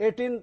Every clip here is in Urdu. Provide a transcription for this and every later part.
18th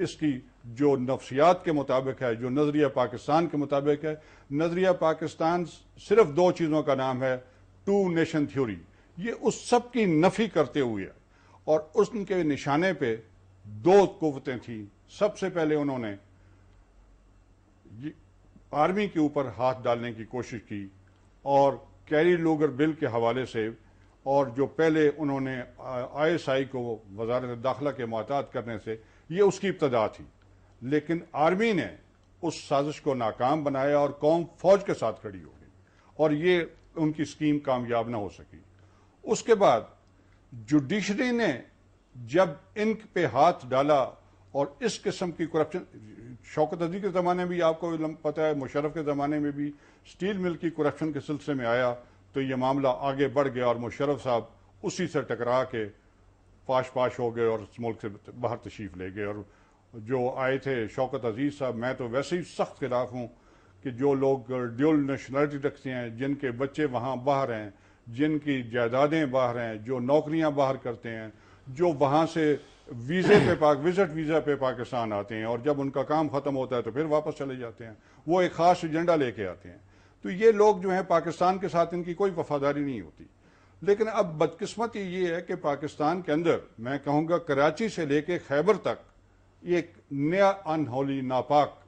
اس کی جو نفسیات کے مطابق ہے، جو نظریہ پاکستان کے مطابق ہے. نظریہ پاکستان صرف دو چیزوں کا نام ہے، ٹو نیشن تھیوری. یہ اس سب کی نفی کرتے ہوئے اور اس کے نشانے پہ دو قوتیں تھیں. سب سے پہلے انہوں نے آرمی کے اوپر ہاتھ ڈالنے کی کوشش کی اور کیری لوگر بل کے حوالے سے، اور جو پہلے انہوں نے آئی ایس آئی کو وزارت داخلہ کے محتاط کرنے سے، یہ اس کی ابتدا تھی. لیکن آرمی نے اس سازش کو ناکام بنایا اور قوم فوج کے ساتھ کھڑی ہو گئی اور یہ ان کی اسکیم کامیاب نہ ہو سکی. اس کے بعد جوڈیشری نے جب ان پہ ہاتھ ڈالا اور اس قسم کی کرپشن، شوکت عزیز کے زمانے میں بھی آپ کو پتہ ہے، مشرف کے زمانے میں بھی سٹیل مل کی کرپشن کے سلسلے میں آیا تو یہ معاملہ آگے بڑھ گیا اور مشرف صاحب اسی سے ٹکرا کے پاش ہو گئے اور اس ملک سے باہر تشریف لے گئے. اور جو آئے تھے شوکت عزیز صاحب، میں تو ویسے ہی سخت خلاف ہوں کہ جو لوگ ڈیول نیشنلٹی رکھتے ہیں، جن کے بچے وہاں باہر ہیں، جن کی جائیدادیں باہر ہیں، جو نوکریاں باہر کرتے ہیں، جو وہاں سے وزٹ ویزا پہ پاکستان آتے ہیں اور جب ان کا کام ختم ہوتا ہے تو پھر واپس چلے جاتے ہیں، وہ ایک خاص ایجنڈا لے کے آتے ہیں. تو یہ لوگ جو ہیں پاکستان کے ساتھ ان کی کوئی وفاداری نہیں ہوتی. لیکن اب بدقسمتی یہ ہے کہ پاکستان کے اندر میں کہوں گا کراچی سے لے کے خیبر تک ایک نیا انہولی ناپاک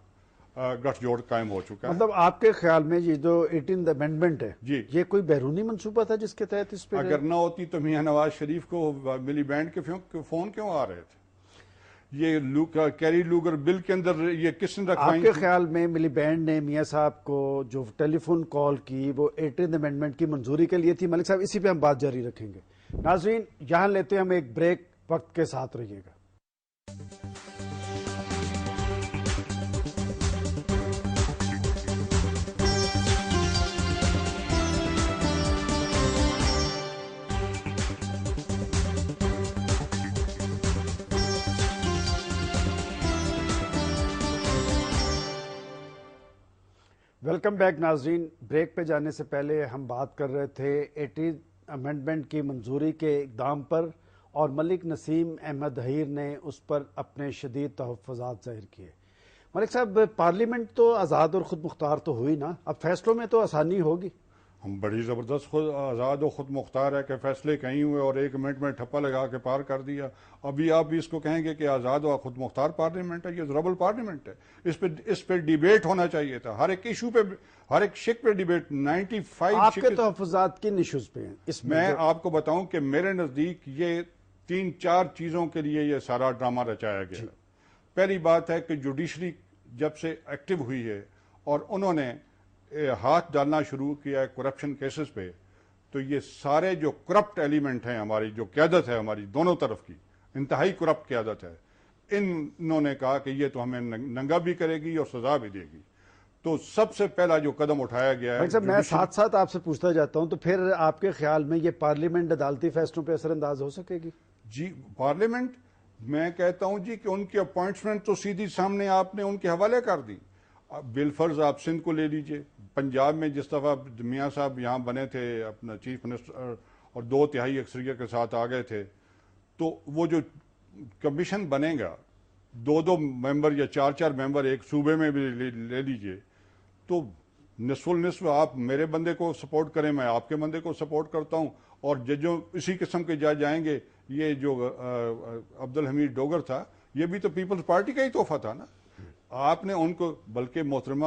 گٹھ جوڑ قائم ہو چکا ہے. مطلب آپ کے خیال میں یہ جو 18 امینڈمنٹ ہے، جی، یہ کوئی بیرونی منصوبہ تھا جس کے تحت اس پہ اگر نہ ہوتی تو میاں نواز شریف کو ملی بینڈ کے فون کیوں آ رہے تھے؟ یہ کیری لوگر بل کے اندر یہ کس نے رکھوائی؟ آپ کے خیال میں ملی بینڈ نے میاں صاحب کو جو ٹیلی فون کال کی وہ 18 امینڈمنٹ کی منظوری کے لیے تھی؟ ملک صاحب اسی پہ ہم بات جاری رکھیں گے. ناظرین یہاں لیتے ہیں ہم ایک بریک، وقت کے ساتھ رہیے گا. ویلکم بیک ناظرین. بریک پہ جانے سے پہلے ہم بات کر رہے تھے 18 امینڈمنٹ کی منظوری کے اقدام پر، اور ملک نسیم احمد حیر نے اس پر اپنے شدید تحفظات ظاہر کیے. ملک صاحب پارلیمنٹ تو آزاد اور خود مختار تو ہوئی نا، اب فیصلوں میں تو آسانی ہوگی. ہم بڑی زبردست آزاد و خود مختار ہے کہ فیصلے کہیں ہوئے اور ایک منٹ میں ٹھپا لگا کے پار کر دیا. ابھی آپ بھی اس کو کہیں گے کہ آزاد و خود مختار پارلیمنٹ ہے؟ یہ ربل پارلیمنٹ ہے. اس پہ ڈیبیٹ ہونا چاہیے تھا، ہر ایک ایشو پہ، ہر ایک شک پہ ڈیبیٹ. 95 آپ کے تحفظات کن ایشوز پہ ہیں اس میں آپ کو بتاؤں کہ میرے نزدیک یہ 3-4 چیزوں کے لیے یہ سارا ڈرامہ رچایا گیا. پہلی بات ہے کہ جوڈیشری جب سے ایکٹیو ہوئی ہے اور انہوں نے ہاتھ ڈالنا شروع کیا ہے کرپشن کیسز پہ، تو یہ سارے جو کرپٹ ایلیمنٹ ہیں، ہماری جو قیادت ہے ہماری دونوں طرف کی انتہائی کرپٹ قیادت ہے، انہوں نے کہا کہ یہ تو ہمیں ننگا بھی کرے گی اور سزا بھی دے گی. تو سب سے پہلا جو قدم اٹھایا گیا ہے، میں ساتھ ساتھ آپ سے پوچھتا جاتا ہوں، تو پھر آپ کے خیال میں یہ پارلیمنٹ عدالتی فیصلوں پہ اثر انداز ہو سکے گی؟ جی پارلیمنٹ، میں کہتا ہوں جی کہ ان کی اپوائنٹمنٹ تو سیدھی سامنے آپ نے ان کے حوالے کر دی. بالفرض آپ سندھ کو لے لیجئے. پنجاب میں جس دفعہ میاں صاحب یہاں بنے تھے اپنا چیف منسٹر اور 2/3 اکثریت کے ساتھ آ گئے تھے، تو وہ جو کمیشن بنے گا 2 ممبر یا 4 ممبر ایک صوبے میں بھی لے لیجئے، تو نصف النصف آپ میرے بندے کو سپورٹ کریں، میں آپ کے بندے کو سپورٹ کرتا ہوں، اور ججوں اسی قسم کے جج آئیں گے. یہ جو عبدالحمید ڈوگر تھا، یہ بھی تو پیپلز پارٹی کا ہی تحفہ تھا نا. آپ نے ان کو، بلکہ محترمہ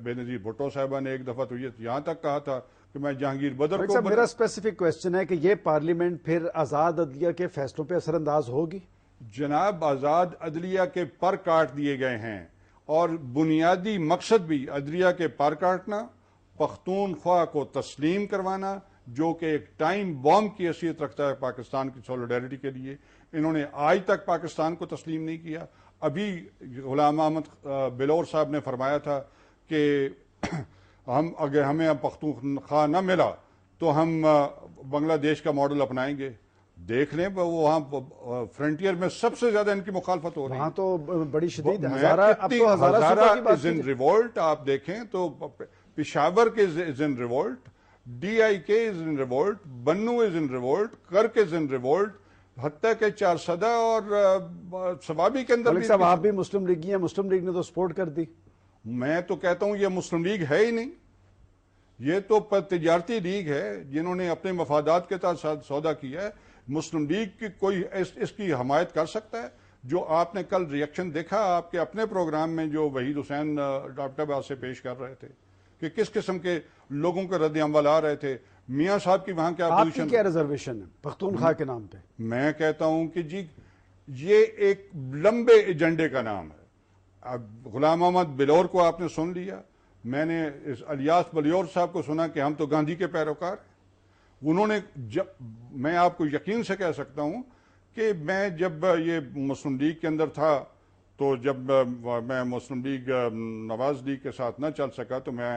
بے نظیر بھٹو صاحبہ نے ایک دفعہ تو یہاں تک کہا تھا کہ میں جہانگیر بدر کو میرا اسپیسیفک کوشچن ہے کہ یہ پارلیمنٹ پھر آزاد عدلیہ کے فیصلوں پہ اثر انداز ہوگی؟ جناب آزاد عدلیہ کے پر کاٹ دیے گئے ہیں، اور بنیادی مقصد بھی عدلیہ کے پر کاٹنا، پختونخوا کو تسلیم کروانا، جو کہ ایک ٹائم بام کی حیثیت رکھتا ہے پاکستان کی سولیڈیرٹی کے لیے. انہوں نے آج تک پاکستان کو تسلیم نہیں کیا. ابھی غلام احمد بلور صاحب نے فرمایا تھا کہ اگر ہمیں پختونخوا نہ ملا تو ہم بنگلہ دیش کا ماڈل اپنائیں گے. دیکھ لیں وہاں فرنٹیئر میں سب سے زیادہ ان کی مخالفت ہو رہی ہے. وہاں تو بڑی شدید ہزارہ از ان ریوولٹ. آپ دیکھیں تو پشاور کے از ان ریوولٹ، DIK از ان ریوولٹ، بنو از ان ریوولٹ، کرک از ان ریوولٹ، حتیٰ کہ 400 اور ثوابی کے اندر ملک صاحب آپ بھی مسلم لیگی ہیں، مسلم لیگ نے تو سپورٹ کر دی. میں تو کہتا ہوں یہ مسلم لیگ ہے ہی نہیں، یہ تو تجارتی لیگ ہے جنہوں نے اپنے مفادات کے ساتھ سودا کیا ہے. مسلم لیگ کی کوئی اس کی حمایت کر سکتا ہے؟ جو آپ نے کل ری ایکشن دیکھا آپ کے اپنے پروگرام میں جو وحید حسین ڈاکٹر آباد سے پیش کر رہے تھے کہ کس قسم کے لوگوں کے رد عمل آ رہے تھے. میاں صاحب کی وہاں کیا آپ کی پوزیشن؟ کیا ریزرویشن ہے پختونخوا کے نام پہ؟ میں کہتا ہوں کہ جی یہ ایک لمبے ایجنڈے کا نام ہے. اب غلام محمد بلور کو آپ نے سن لیا، میں نے الیاس بلیور صاحب کو سنا کہ ہم تو گاندھی کے پیروکار ہیں. انہوں نے میں آپ کو یقین سے کہہ سکتا ہوں کہ میں جب یہ مسلم لیگ کے اندر تھا تو جب میں مسلم لیگ نواز لیگ کے ساتھ نہ چل سکا تو میں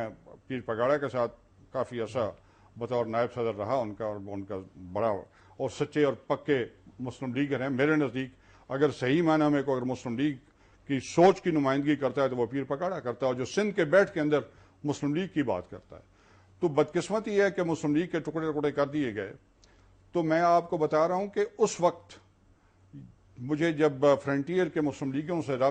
پیر پگاڑا کے ساتھ کافی عرصہ بطور نائب صدر رہا ان کا، اور ان کا بڑا اور سچے اور پکے مسلم لیگر ہیں. میرے نزدیک اگر صحیح معنی میں کوئی اگر مسلم لیگ کی سوچ کی نمائندگی کرتا ہے تو وہ پیر پگاڑا کرتا ہے، اور جو سندھ کے بیٹھ کے اندر مسلم لیگ کی بات کرتا ہے. تو بدقسمتی یہ ہے کہ مسلم لیگ کے ٹکڑے ٹکڑے کر دیے گئے. تو میں آپ کو بتا رہا ہوں کہ اس وقت مجھے جب فرنٹیئر کے مسلم لیگوں سے